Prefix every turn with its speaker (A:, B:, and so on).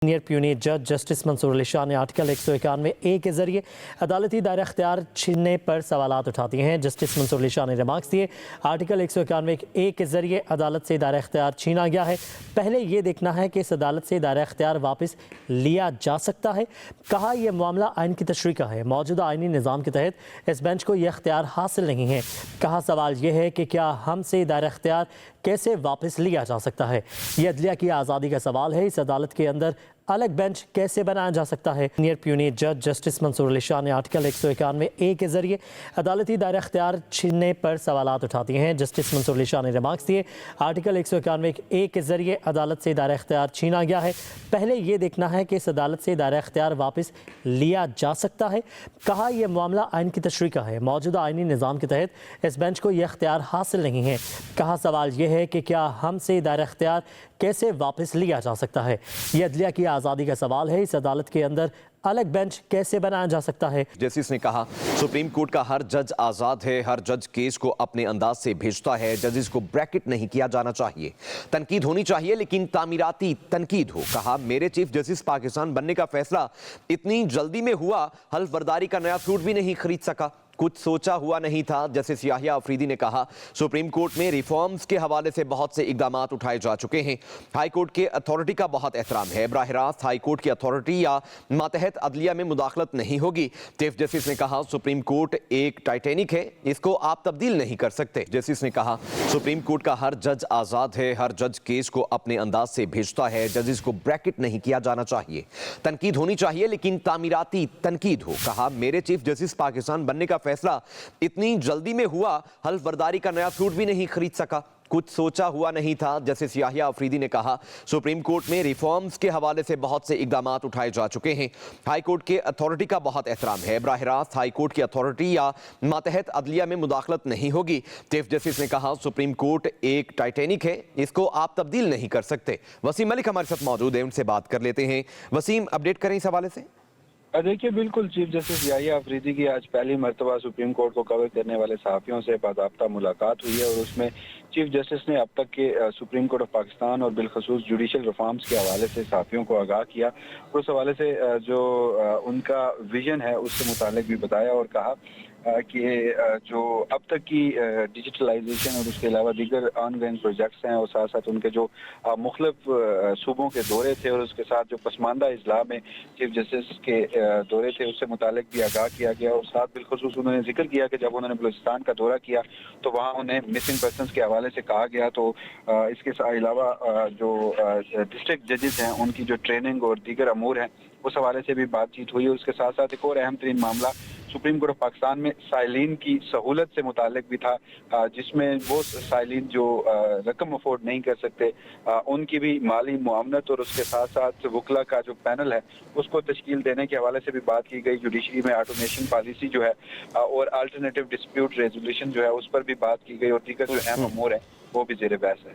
A: Senior puny जज justice Mansoor Ali Shah ने article 191A के जरिए अदालती दायरा अख्तियार छीनने पर सवालात उठा दिए हैं। जस्टिस मंसूर अली शाह ने रिमार्क्स दिए, आर्टिकल 191A के जरिए अदालत से दायरा अख्तियार छीना गया है। पहले ये देखना है कि इस अदालत से दायरा अख्तियार वापस लिया जा सकता है। कहा यह मामला आइन की तशरीह का है, मौजूदा आइनी निज़ाम के तहत इस बेंच को यह अख्तियार हासिल नहीं है। कहा सवाल यह है कि क्या हमसे दायरा अख्तियार कैसे वापस लिया जा सकता है। यह अदलिया की आज़ादी का सवाल है। इस अदालत के अंदर अलग बेंच कैसे बनाया जा सकता है। सीनियर प्यूनी जज जस्टिस मंसूर अली शाह ने आर्टिकल 191A के जरिए अदालती दायरा अख्तियार छीनने पर सवालात उठा दिए हैं। जस्टिस मंसूर अली शाह ने रिमार्क्स दिए, आर्टिकल 191A के जरिए अदालत से दायरा अख्तियार छीना गया है। पहले ये देखना है कि इस अदालत से दायरा अख्तियार वापस लिया जा सकता है। कहा यह मामला आइन की तशरीह का है, मौजूदा आइनी निज़ाम के तहत इस बेंच को यह अख्तियार हासिल नहीं है। कहा सवाल यह है कि क्या हमसे दायरा अख्तियार कैसे वापस लिया जा सकता है। यह अदलिया की आज़ादी का सवाल है। इस अदालत के अंदर अलग बेंच कैसे बनाया जा सकता है।
B: जस्टिस ने कहा, सुप्रीम कोर्ट का हर जज आज़ाद है, हर जज केस को अपने अंदाज से भेजता है। जजेस को ब्रैकेट नहीं किया जाना चाहिए। तनकीद होनी चाहिए लेकिन तामीराती तनकीद हो। कहा, मेरे चीफ जस्टिस पाकिस्तान बनने का फैसला इतनी जल्दी में हुआ, हल्फ बर्दारी का नया फ्रूट भी नहीं खरीद सका, कुछ सोचा हुआ नहीं था। जस्टिस याहिया अफरीदी ने कहा, सुप्रीम कोर्ट में रिफॉर्म्स के हवाले से बहुत से इकदामात उठाए जा चुके हैं। हाई कोर्ट के अथॉरिटी का बहुत एहतराम है। बराह रास्त हाई कोर्ट की अथॉरिटी या मातहत अदलिया में मुदाखलत नहीं होगी। चीफ जस्टिस ने कहा, सुप्रीम कोर्ट एक टाइटेनिक है, इसको आप तब्दील नहीं कर सकते। जस्टिस ने कहा, सुप्रीम कोर्ट का हर जज आज़ाद है, हर जज केस को अपने अंदाज से भेजता है। जजेस को ब्रैकेट नहीं किया जाना चाहिए। तनकीद होनी चाहिए लेकिन तामीराती तनकीद हो। कहा, मेरे चीफ जस्टिस पाकिस्तान बनने का फैसला इतनी जल्दी में हुआ, हल्फ बर्दारी का नया फ्रूट भी नहीं खरीद सका, कुछ सोचा हुआ नहीं था। जस्टिस याहिया अफरीदी ने कहा, सुप्रीम कोर्ट में रिफॉर्म्स के हवाले से बहुत से इकदामात उठाए जा चुके हैं। हाई कोर्ट के अथॉरिटी का बहुत एहतराम है। बराह रास्त हाई कोर्ट की अथॉरिटी या मातहत अदलिया में मुदाखलत नहीं होगी। चीफ जस्टिस ने कहा, सुप्रीम कोर्ट एक टाइटेनिक है, इसको आप तब्दील नहीं कर सकते। वसीम मलिक हमारे साथ मौजूद है, उनसे बात कर लेते हैं। वसीम, अपडेट करें इस हवाले से।
C: देखिए, बिल्कुल चीफ जस्टिस याहिया अफरीदी की आज पहली मरतबा सुप्रीम कोर्ट को कवर करने वाले सहाफ़ियों से बाज़ाब्ता मुलाकात हुई है और उसमें चीफ जस्टिस ने अब तक के सुप्रीम कोर्ट ऑफ पाकिस्तान और बिलखसूस जुडिशल रिफॉर्म्स के हवाले से सहाफ़ियों को आगाह किया। उस हवाले से जो उनका विजन है उससे मुतालिक भी बताया और कहा कि जो अब तक की डिजिटलाइजेशन और उसके अलावा दीगर ऑनगोइंग प्रोजेक्ट्स हैं और साथ साथ उनके जो मुख्तलिफ सूबों के दौरे थे और उसके साथ जो पसमानदा इजलास में चीफ जस्टिस के दौरे थे उससे मुतालिक भी आगाह किया गया। और साथ बिलखसूस उन्होंने जिक्र किया कि जब उन्होंने बलूचिस्तान का दौरा किया तो वहाँ उन्हें मिसिंग पर्सनस के हवाले से कहा गया। तो इसके अलावा जो डिस्ट्रिक्ट जजेस हैं उनकी जो ट्रेनिंग और दीगर अमूर हैं उस हवाले से भी बातचीत हुई। उसके साथ साथ एक और अहम तरीन मामला सुप्रीम कोर्ट ऑफ पाकिस्तान में साइलिन की सहूलत से मुतालिक भी था, जिसमें वो साइलिन जो रकम अफोर्ड नहीं कर सकते उनकी भी माली मुआवनत और उसके साथ साथ वकला का जो पैनल है उसको तश्कील देने के हवाले से भी बात की गई। जुडिशरी में ऑटोमेशन पॉलिसी जो है और अल्टरनेटिव डिस्प्यूट रेजोल्यूशन जो है उस पर भी बात की गई और दीगर जो अहम अमूर है वो भी ज़ेर बहस है।